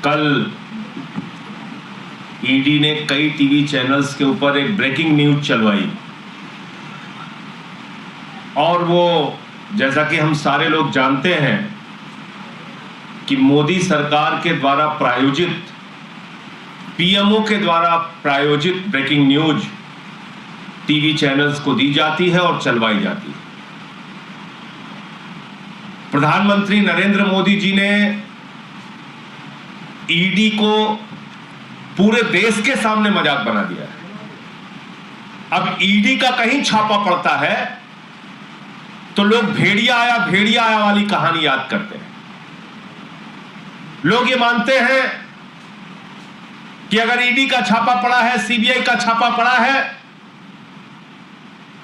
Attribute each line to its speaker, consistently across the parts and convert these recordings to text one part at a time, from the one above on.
Speaker 1: कल ईडी ने कई टीवी चैनल्स के ऊपर एक ब्रेकिंग न्यूज चलवाई और वो, जैसा कि हम सारे लोग जानते हैं कि मोदी सरकार के द्वारा प्रायोजित, पीएमओ के द्वारा प्रायोजित ब्रेकिंग न्यूज टीवी चैनल्स को दी जाती है और चलवाई जाती है। प्रधानमंत्री नरेंद्र मोदी जी ने ईडी को पूरे देश के सामने मजाक बना दिया है। अब ईडी का कहीं छापा पड़ता है तो लोग भेड़िया आया वाली कहानी याद करते हैं। लोग ये मानते हैं कि अगर ईडी का छापा पड़ा है, सीबीआई का छापा पड़ा है,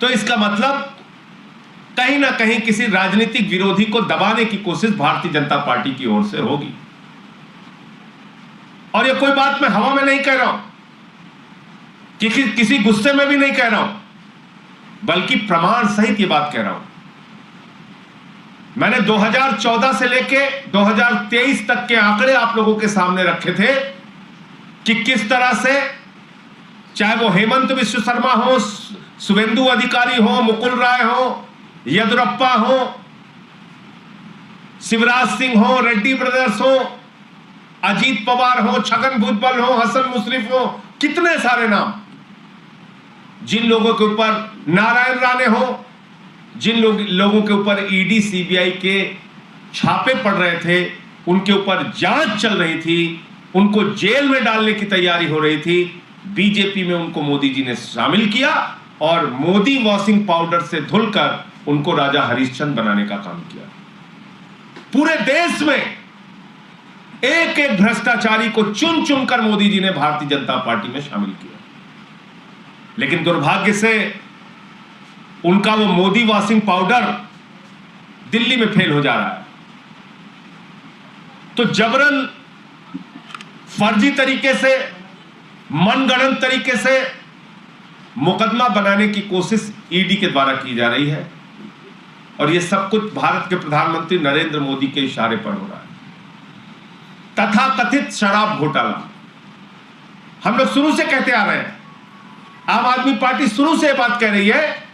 Speaker 1: तो इसका मतलब कहीं ना कहीं किसी राजनीतिक विरोधी को दबाने की कोशिश भारतीय जनता पार्टी की ओर से होगी। और ये कोई बात मैं हवा में नहीं कह रहा हूं, किसी गुस्से में भी नहीं कह रहा हूं, बल्कि प्रमाण सहित ये बात कह रहा हूं। मैंने 2014 से लेके 2023 तक के आंकड़े आप लोगों के सामने रखे थे कि किस तरह से, चाहे वो हेमंत विश्व शर्मा हो, शुभेंदु अधिकारी हो, मुकुल राय हो, येदुरप्पा हो, शिवराज सिंह हो, रेड्डी ब्रदर्स हो, अजीत पवार हो, छगन भुजबल हो, हसन मुशर्रफ हो, कितने सारे नाम, जिन लोगों के ऊपर, नारायण राणे हो, जिन लोगों के ऊपर ईडी सीबीआई के छापे पड़ रहे थे, उनके ऊपर जांच चल रही थी, उनको जेल में डालने की तैयारी हो रही थी, बीजेपी में उनको मोदी जी ने शामिल किया और मोदी वॉशिंग पाउडर से धुलकर उनको राजा हरिश्चंद्र बनाने का काम किया। पूरे देश में एक एक भ्रष्टाचारी को चुन चुनकर मोदी जी ने भारतीय जनता पार्टी में शामिल किया। लेकिन दुर्भाग्य से उनका वो मोदी वॉशिंग पाउडर दिल्ली में फेल हो जा रहा है। तो जबरन, फर्जी तरीके से, मनगढ़ंत तरीके से मुकदमा बनाने की कोशिश ईडी के द्वारा की जा रही है और यह सब कुछ भारत के प्रधानमंत्री नरेंद्र मोदी के इशारे पर हो रहा है। तथाकथित शराब घोटाला हम लोग शुरू से कहते आ रहे हैं, आम आदमी पार्टी शुरू से बात कह रही है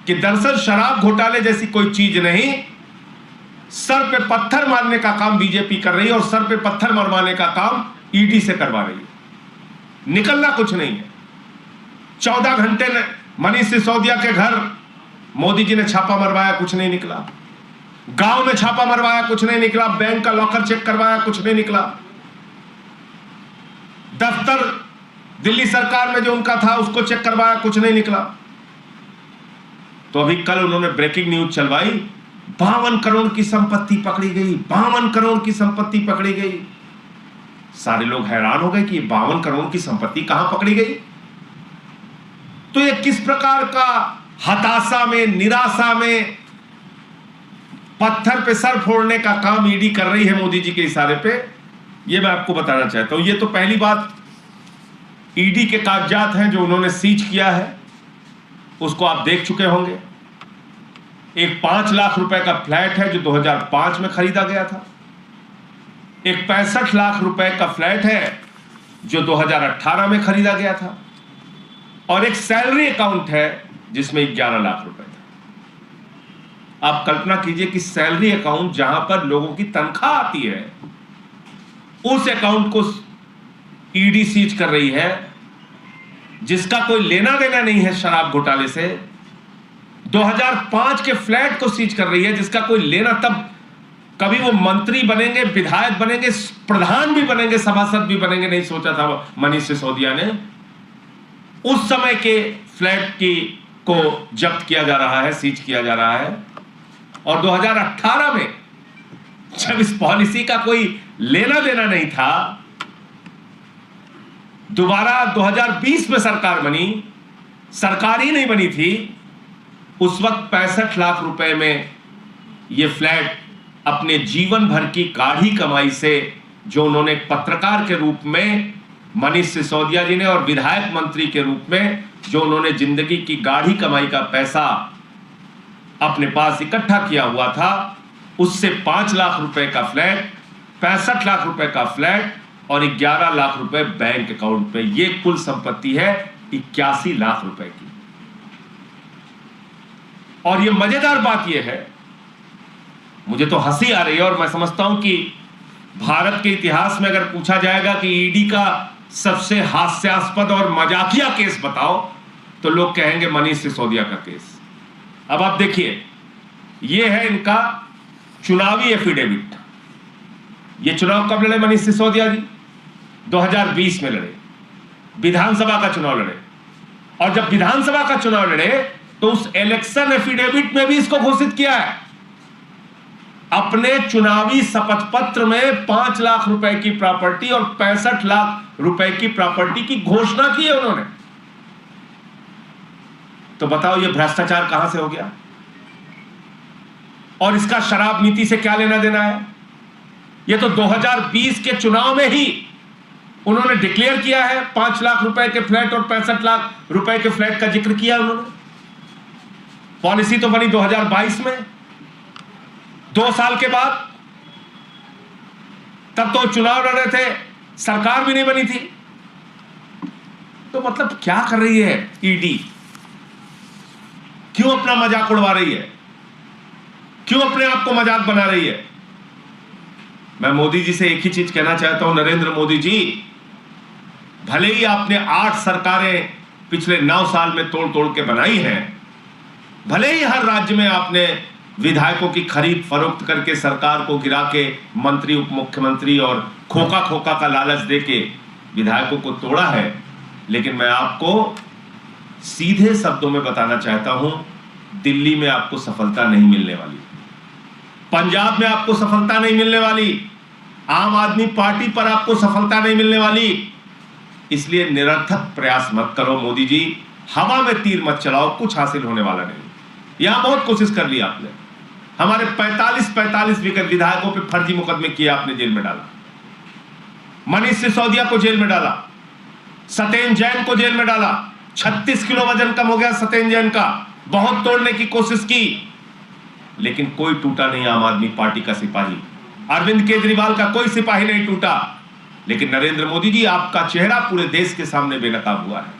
Speaker 1: कि दरअसल शराब घोटाले जैसी कोई चीज नहीं, सर पे पत्थर मारने का काम बीजेपी कर रही है और सर पे पत्थर मरवाने का काम ईडी से करवा रही है। निकलना कुछ नहीं है। 14 घंटे मनीष सिसोदिया के घर मोदी जी ने छापा मरवाया, कुछ नहीं निकला। गांव में छापा मरवाया, कुछ नहीं निकला। बैंक का लॉकर चेक करवाया, कुछ नहीं निकला। दफ्तर दिल्ली सरकार में जो उनका था उसको चेक करवाया, कुछ नहीं निकला। तो अभी कल उन्होंने ब्रेकिंग न्यूज चलवाई, 52 करोड़ की संपत्ति पकड़ी गई, 52 करोड़ की संपत्ति पकड़ी गई। सारे लोग हैरान हो गए कि 52 करोड़ की संपत्ति कहां पकड़ी गई। तो ये किस प्रकार का हताशा में, निराशा में, पत्थर पे सर फोड़ने का काम ईडी कर रही है मोदी जी के इशारे पे, ये मैं आपको बताना चाहता हूं। ये तो पहली बात, ईडी के कागजात हैं जो उन्होंने सीज किया है, उसको आप देख चुके होंगे। एक 5 लाख रुपए का फ्लैट है जो 2005 में खरीदा गया था। एक 65 लाख रुपए का फ्लैट है जो 2018 में खरीदा गया था। और एक सैलरी अकाउंट है जिसमें 11 लाख रुपए था। आप कल्पना कीजिए कि सैलरी अकाउंट जहां पर लोगों की तनख्वाह आती है, उस अकाउंट को ईडी सीज कर रही है, जिसका कोई लेना देना नहीं है शराब घोटाले से। 2005 के फ्लैट को सीज कर रही है जिसका कोई लेना, तब कभी वो मंत्री बनेंगे, विधायक बनेंगे, प्रधान भी बनेंगे, सभासद भी बनेंगे, नहीं सोचा था मनीष सिसोदिया ने। उस समय के फ्लैट को जब्त किया जा रहा है, सीज किया जा रहा है। और 2018 में जब इस पॉलिसी का कोई लेना देना नहीं था, दोबारा 2020 में सरकार बनी, सरकार ही नहीं बनी थी, उस वक्त 65 लाख रुपए में यह फ्लैट अपने जीवन भर की गाढ़ी कमाई से, जो उन्होंने एक पत्रकार के रूप में मनीष सिसोदिया जी ने और विधायक मंत्री के रूप में जो उन्होंने जिंदगी की गाढ़ी कमाई का पैसा अपने पास इकट्ठा किया हुआ था, उससे 5 लाख रुपए का फ्लैट, 65 लाख रुपए का फ्लैट और 11 लाख रुपए बैंक अकाउंट पे। ये कुल संपत्ति है 81 लाख रुपए की। और ये मजेदार बात ये है, मुझे तो हंसी आ रही है और मैं समझता हूं कि भारत के इतिहास में अगर पूछा जाएगा कि ईडी का सबसे हास्यास्पद और मजाकिया केस बताओ, तो लोग कहेंगे मनीष सिसोदिया का केस। अब आप देखिए, ये है इनका चुनावी एफिडेविट। ये चुनाव कब लड़े मनीष सिसोदिया जी? 2020 में लड़े, विधानसभा का चुनाव लड़े। और जब विधानसभा का चुनाव लड़े तो उस इलेक्शन एफिडेविट में भी इसको घोषित किया है, अपने चुनावी शपथ पत्र में 5 लाख रुपए की प्रॉपर्टी और 65 लाख रुपए की प्रॉपर्टी की घोषणा की है उन्होंने। तो बताओ ये भ्रष्टाचार कहां से हो गया? और इसका शराब नीति से क्या लेना देना है? ये तो 2020 के चुनाव में ही उन्होंने डिक्लेयर किया है। 5 लाख रुपए के फ्लैट और 65 लाख रुपए के फ्लैट का जिक्र किया उन्होंने। पॉलिसी तो बनी 2022 में, 2 साल के बाद। तब तो चुनाव लड़ रहे थे, सरकार भी नहीं बनी थी। तो मतलब क्या कर रही है ईडी? क्यों अपना मजाक उड़वा रही है? क्यों अपने आप को मजाक बना रही है? मैं मोदी जी से एक ही चीज कहना चाहता हूं, नरेंद्र मोदी जी, भले ही आपने 8 सरकारें पिछले 9 साल में तोड़ तोड़ के बनाई हैं, भले ही हर राज्य में आपने विधायकों की खरीद फरोख्त करके सरकार को गिरा के मंत्री उप मुख्यमंत्री और खोखा खोखा का लालच देके विधायकों को तोड़ा है, लेकिन मैं आपको सीधे शब्दों में बताना चाहता हूं, दिल्ली में आपको सफलता नहीं मिलने वाली, पंजाब में आपको सफलता नहीं मिलने वाली, आम आदमी पार्टी पर आपको सफलता नहीं मिलने वाली। इसलिए निरर्थक प्रयास मत करो मोदी जी, हवा में तीर मत चलाओ, कुछ हासिल होने वाला नहीं। यहां बहुत कोशिश कर ली आपने, हमारे 45 विधायकों पे फर्जी मुकदमे किए आपने, जेल में डाला। मनीष सिसोदिया को जेल में डाला, सत्येंद्र जैन को जेल में डाला। 36 किलो वजन कम हो गया सत्येंद्र जैन का, बहुत तोड़ने की कोशिश की, लेकिन कोई टूटा नहीं आम आदमी पार्टी का सिपाही। अरविंद केजरीवाल का कोई सिपाही नहीं टूटा, लेकिन नरेंद्र मोदी जी, आपका चेहरा पूरे देश के सामने बेनकाब हुआ है।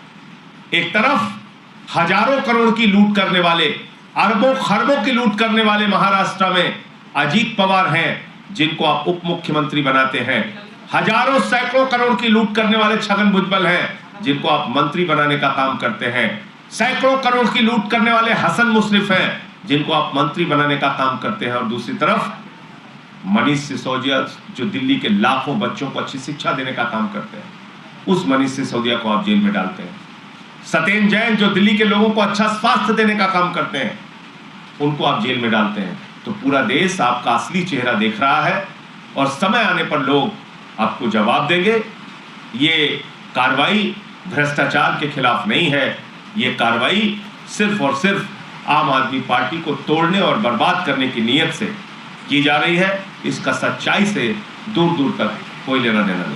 Speaker 1: एक तरफ हजारों करोड़ की लूट करने वाले, अरबों खरबों की लूट करने वाले महाराष्ट्र में अजीत पवार हैं, जिनको आप उप मुख्यमंत्री बनाते हैं। हजारों सैकड़ों करोड़ की लूट करने वाले छगन भुजबल हैं, जिनको आप मंत्री बनाने का काम करते हैं। सैकड़ों करोड़ की लूट करने वाले हसन मुशर्रफ हैं, जिनको आप मंत्री बनाने का काम करते हैं। और दूसरी तरफ मनीष सिसोदिया, जो दिल्ली के लाखों बच्चों को अच्छी शिक्षा देने का काम करते हैं, उस मनीष सिसोदिया को आप जेल में डालते हैं। सत्येंद्र जैन, जो दिल्ली के लोगों को अच्छा स्वास्थ्य देने का काम करते हैं, उनको आप जेल में डालते हैं। तो पूरा देश आपका असली चेहरा देख रहा है और समय आने पर लोग आपको जवाब देंगे। ये कार्रवाई भ्रष्टाचार के खिलाफ नहीं है, ये कार्रवाई सिर्फ और सिर्फ आम आदमी पार्टी को तोड़ने और बर्बाद करने की नीयत से की जा रही है। इसका सच्चाई से दूर दूर तक कोई लेना देना नहीं।